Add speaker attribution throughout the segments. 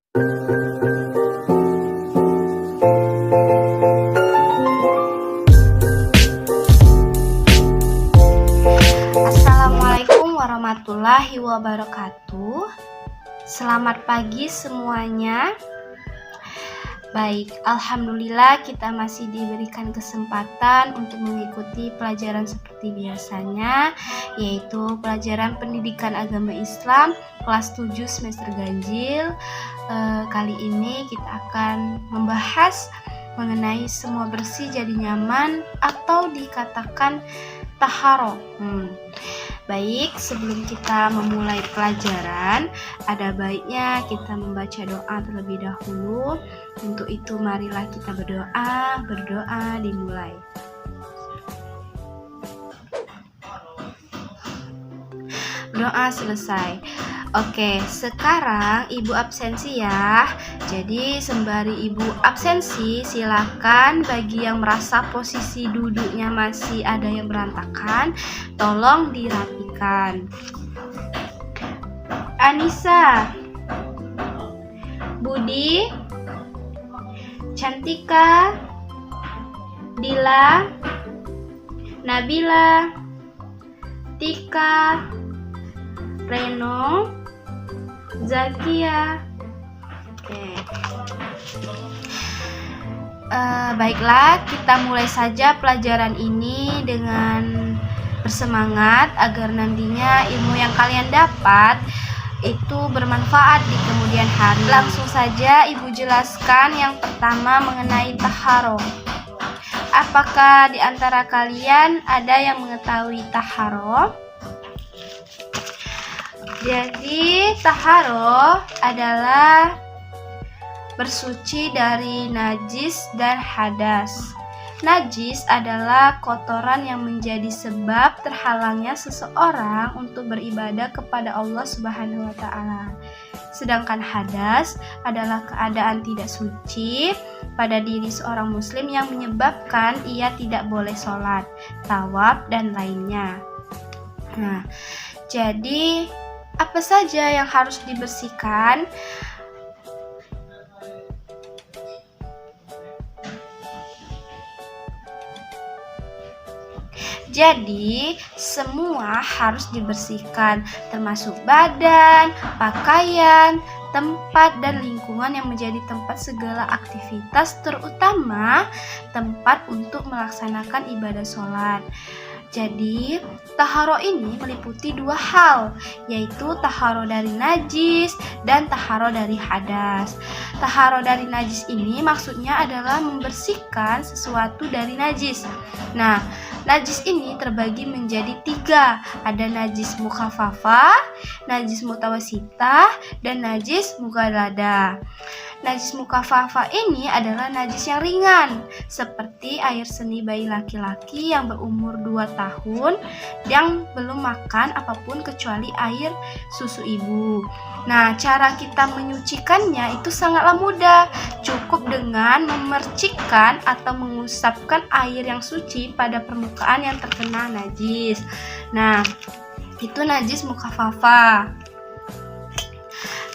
Speaker 1: Assalamualaikum warahmatullahi wabarakatuh. Selamat pagi semuanya. Baik, alhamdulillah kita masih diberikan kesempatan untuk mengikuti pelajaran seperti biasanya, yaitu pelajaran pendidikan agama Islam kelas 7 semester ganjil. Kali ini kita akan membahas mengenai semua bersih jadi nyaman atau dikatakan taharo. Baik, sebelum kita memulai pelajaran, ada baiknya kita membaca doa terlebih dahulu. Untuk itu marilah kita berdoa dimulai. Doa selesai. Oke, sekarang Ibu absensi ya. Jadi sembari Ibu absensi, silakan bagi yang merasa posisi duduknya masih ada yang berantakan, tolong dirapikan. Anissa, Budi, Cantika, Dila, Nabila, Tika, Reno, Zakia. Oke. Baiklah, kita mulai saja pelajaran ini dengan bersemangat agar nantinya ilmu yang kalian dapat itu bermanfaat di kemudian hari. Langsung saja Ibu jelaskan yang pertama mengenai taharo. Apakah di antara kalian ada yang mengetahui taharo? Jadi taharo adalah bersuci dari najis dan hadas. Najis adalah kotoran yang menjadi sebab terhalangnya seseorang untuk beribadah kepada Allah Subhanahu wa Ta'ala. Sedangkan hadas adalah keadaan tidak suci pada diri seorang muslim yang menyebabkan ia tidak boleh sholat, tawaf, dan lainnya. Nah, jadi apa saja yang harus dibersihkan? Jadi, semua harus dibersihkan, termasuk badan, pakaian, tempat, dan lingkungan yang menjadi tempat segala aktivitas, terutama tempat untuk melaksanakan ibadah sholat. Jadi, taharo ini meliputi dua hal, yaitu taharo dari najis dan taharo dari hadas. Taharo dari najis ini maksudnya adalah membersihkan sesuatu dari najis. Nah, najis ini terbagi menjadi tiga. Ada najis mukhafafah, najis mutawasitah, dan najis mughalladha. Najis mukhafafah ini adalah najis yang ringan, seperti air seni bayi laki-laki yang berumur 2 tahun yang belum makan apapun kecuali air susu ibu. Nah, cara kita menyucikannya itu sangatlah mudah. Cukup dengan memercikkan atau mengusapkan air yang suci pada permukaan yang terkena najis. Nah, itu najis mukhafafah.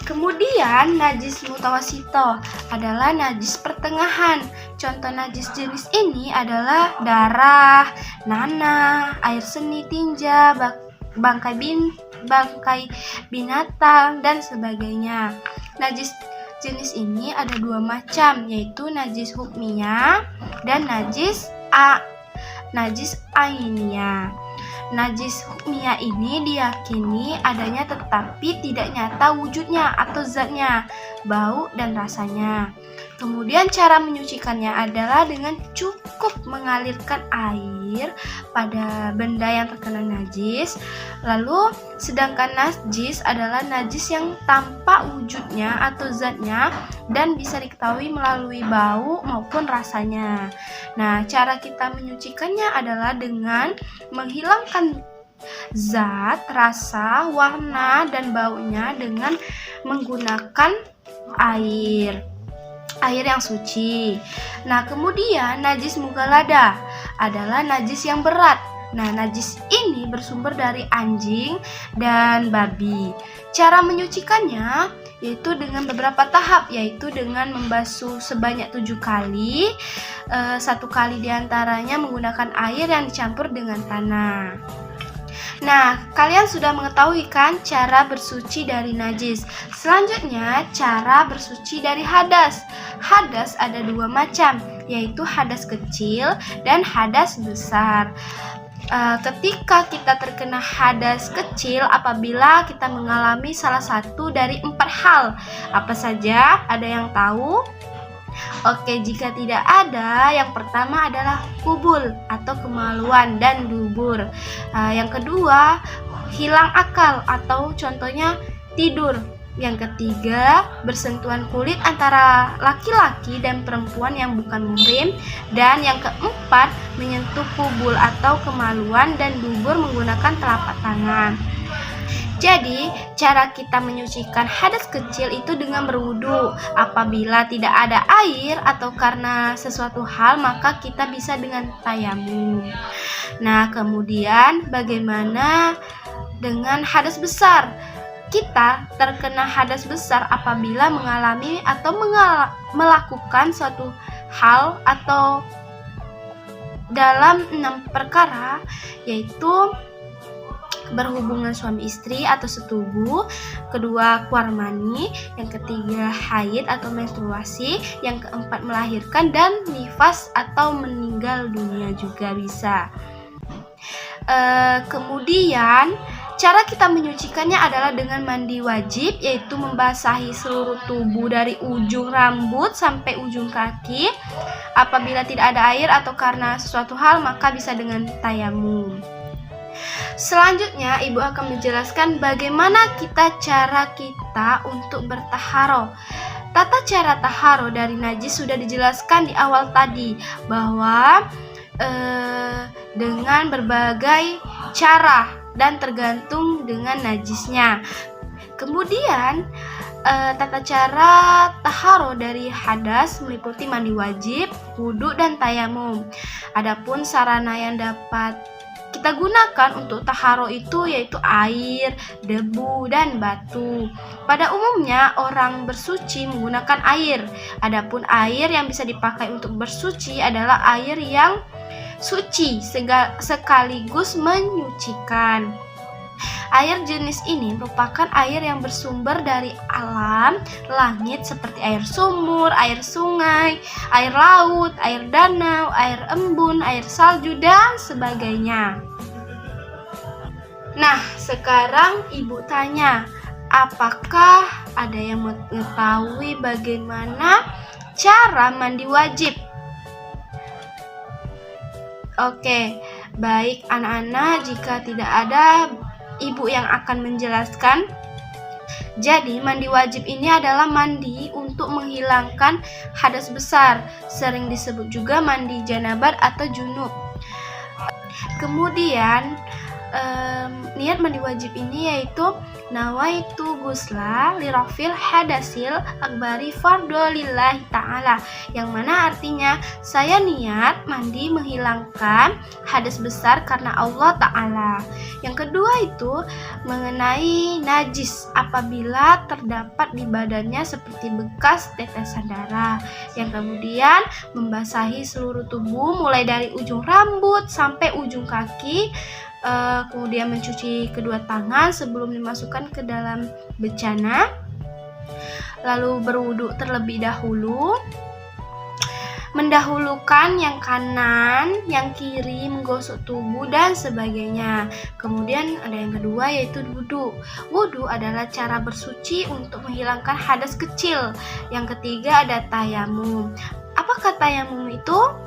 Speaker 1: Kemudian najis mutawasito adalah najis pertengahan. Contoh najis jenis ini adalah darah, nanah, air seni tinja, bangkai binatang, dan sebagainya. Najis jenis ini ada dua macam, yaitu najis hukmiyah dan najis ainiyah. Najis hukmiyah ini diyakini adanya tetapi tidak nyata wujudnya atau zatnya, bau dan rasanya. Kemudian cara menyucikannya adalah dengan cukup mengalirkan air pada benda yang terkena najis. Lalu sedangkan najis adalah najis yang tampak wujudnya atau zatnya dan bisa diketahui melalui bau maupun rasanya. Nah, cara kita menyucikannya adalah dengan menghilangkan zat, rasa, warna, dan baunya dengan menggunakan air yang suci. Nah, kemudian najis mughalladha adalah najis yang berat. Nah, najis ini bersumber dari anjing dan babi. Cara menyucikannya yaitu dengan beberapa tahap, yaitu dengan membasuh sebanyak 7 kali. 1 kali diantaranya menggunakan air yang dicampur dengan tanah. Nah, kalian sudah mengetahui kan cara bersuci dari najis. Selanjutnya, cara bersuci dari hadas. Hadas ada 2 macam, yaitu hadas kecil dan hadas besar. Ketika kita terkena hadas kecil apabila kita mengalami salah satu dari 4 hal. Apa saja? Ada yang tahu? Oke, jika tidak ada, yang pertama adalah kubul atau kemaluan dan dubur. Yang kedua, hilang akal atau contohnya tidur. Yang ketiga, bersentuhan kulit antara laki-laki dan perempuan yang bukan muhrim. Dan yang keempat, menyentuh kubul atau kemaluan dan dubur menggunakan telapak tangan. Jadi, cara kita menyucikan hadas kecil itu dengan berwudu. Apabila tidak ada air atau karena sesuatu hal, maka kita bisa dengan tayamum. Nah, kemudian bagaimana dengan hadas besar? Kita terkena hadas besar apabila mengalami atau melakukan suatu hal atau dalam 6 perkara, yaitu berhubungan suami istri atau setubuh, kedua keluar mani, yang ketiga haid atau menstruasi, yang keempat melahirkan, dan nifas atau meninggal dunia juga bisa. Kemudian cara kita menyucikannya adalah dengan mandi wajib, yaitu membasahi seluruh tubuh dari ujung rambut sampai ujung kaki. Apabila tidak ada air atau karena sesuatu hal, maka bisa dengan tayamum. Selanjutnya, Ibu akan menjelaskan bagaimana cara kita untuk bertaharoh. Tata cara taharoh dari najis sudah dijelaskan di awal tadi, bahwa dengan berbagai cara dan tergantung dengan najisnya. Kemudian tata cara taharoh dari hadas meliputi mandi wajib, wudu, dan tayamum. Adapun sarana yang dapat kita gunakan untuk taharoh itu yaitu air, debu, dan batu. Pada umumnya orang bersuci menggunakan air. Adapun air yang bisa dipakai untuk bersuci adalah air yang suci sekaligus menyucikan. Air jenis ini merupakan air yang bersumber dari alam langit seperti air sumur, air sungai, air laut, air danau, air embun, air salju, dan sebagainya. Nah, sekarang Ibu tanya, apakah ada yang mengetahui bagaimana cara mandi wajib? Oke, baik anak-anak, jika tidak ada Ibu yang akan menjelaskan. Jadi, mandi wajib ini adalah mandi untuk menghilangkan hadas besar, sering disebut juga mandi janabat atau junub. Kemudian niat mandi wajib ini yaitu nawaitu gusla lirafil hadasil akbari fardo lillahi ta'ala, yang mana artinya saya niat mandi menghilangkan hadas besar karena Allah Ta'ala. Yang kedua itu mengenai najis apabila terdapat di badannya seperti bekas tetesan darah. Yang kemudian membasahi seluruh tubuh mulai dari ujung rambut sampai ujung kaki. Kemudian mencuci kedua tangan sebelum dimasukkan ke dalam becana, lalu berwudu terlebih dahulu, mendahulukan yang kanan, yang kiri, menggosok tubuh, dan sebagainya. Kemudian ada yang kedua yaitu wudu. Wudu adalah cara bersuci untuk menghilangkan hadas kecil. Yang ketiga ada tayamum. Apakah tayamum itu?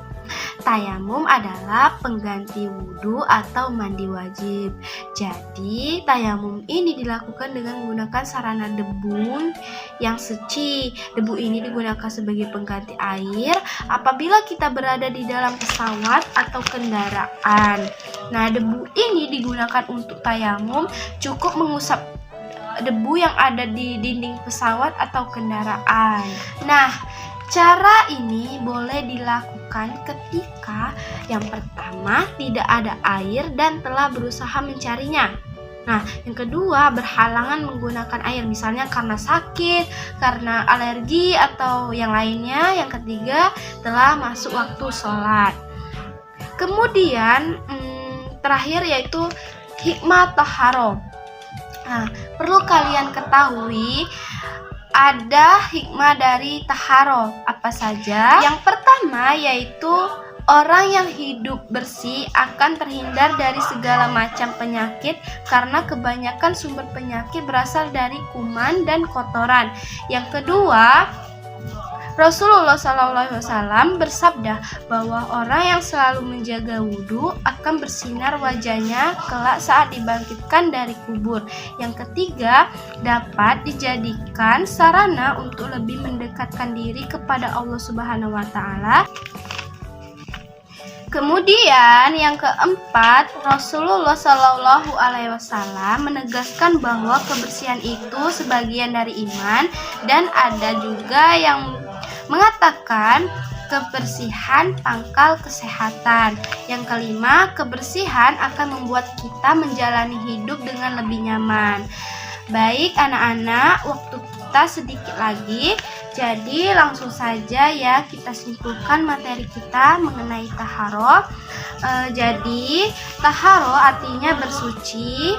Speaker 1: Tayamum adalah pengganti wudu atau mandi wajib. Jadi, tayamum ini dilakukan dengan menggunakan sarana debu yang suci. Debu ini digunakan sebagai pengganti air apabila kita berada di dalam pesawat atau kendaraan. Nah, debu ini digunakan untuk tayamum, cukup mengusap debu yang ada di dinding pesawat atau kendaraan. Nah, Cara ini boleh dilakukan ketika yang pertama tidak ada air dan telah berusaha mencarinya. Nah, yang kedua berhalangan menggunakan air, misalnya karena sakit, karena alergi, atau yang lainnya. Yang ketiga telah masuk waktu sholat. Kemudian terakhir yaitu hikmah taharah. Nah, perlu kalian ketahui ada hikmah dari taharah apa saja. Yang pertama yaitu orang yang hidup bersih akan terhindar dari segala macam penyakit karena kebanyakan sumber penyakit berasal dari kuman dan kotoran. Yang kedua, Rasulullah SAW bersabda bahwa orang yang selalu menjaga wudhu akan bersinar wajahnya kelak saat dibangkitkan dari kubur. Yang ketiga, dapat dijadikan sarana untuk lebih mendekatkan diri kepada Allah Subhanahu wa Ta'ala. Kemudian yang keempat, Rasulullah SAW menegaskan bahwa kebersihan itu sebagian dari iman, dan ada juga yang mengatakan kebersihan pangkal kesehatan. Yang kelima, kebersihan akan membuat kita menjalani hidup dengan lebih nyaman. Baik anak-anak, waktu kita sedikit lagi, jadi langsung saja ya kita simpulkan materi kita mengenai taharah. Jadi taharah artinya bersuci,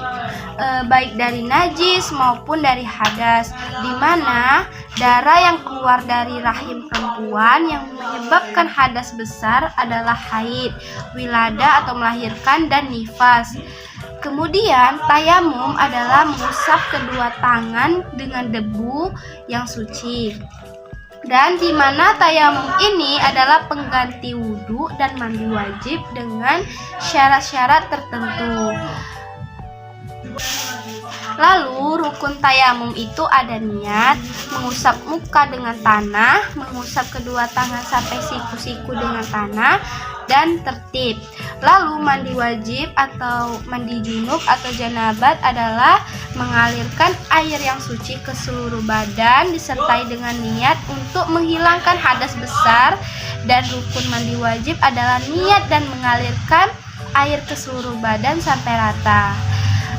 Speaker 1: baik dari najis maupun dari hadas, di mana darah yang keluar dari rahim perempuan yang menyebabkan hadas besar adalah haid, wilada atau melahirkan, dan nifas. Kemudian tayamum adalah mengusap kedua tangan dengan debu yang suci, dan di mana tayamum ini adalah pengganti wudhu dan mandi wajib dengan syarat-syarat tertentu. Lalu rukun tayamum itu ada niat, mengusap muka dengan tanah, mengusap kedua tangan sampai siku-siku dengan tanah, dan tertib. Lalu mandi wajib atau mandi junub atau janabat adalah mengalirkan air yang suci ke seluruh badan disertai dengan niat untuk menghilangkan hadas besar, dan rukun mandi wajib adalah niat dan mengalirkan air ke seluruh badan sampai rata.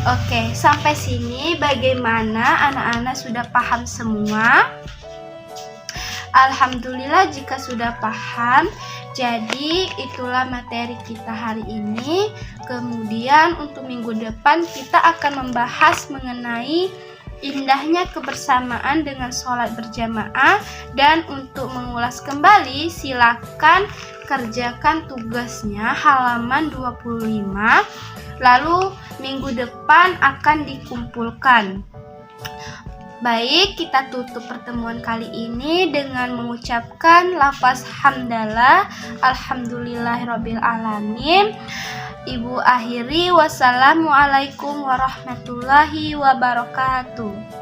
Speaker 1: Oke, sampai sini bagaimana anak-anak sudah paham semua? Alhamdulillah jika sudah paham. Jadi itulah materi kita hari ini. Kemudian untuk minggu depan kita akan membahas mengenai indahnya kebersamaan dengan sholat berjamaah. Dan untuk mengulas kembali, silakan kerjakan tugasnya halaman 25. Lalu minggu depan akan dikumpulkan. Baik, kita tutup pertemuan kali ini dengan mengucapkan lafaz hamdalah, alhamdulillahirabbil alamin. Ibu akhiri, wassalamualaikum warahmatullahi wabarakatuh.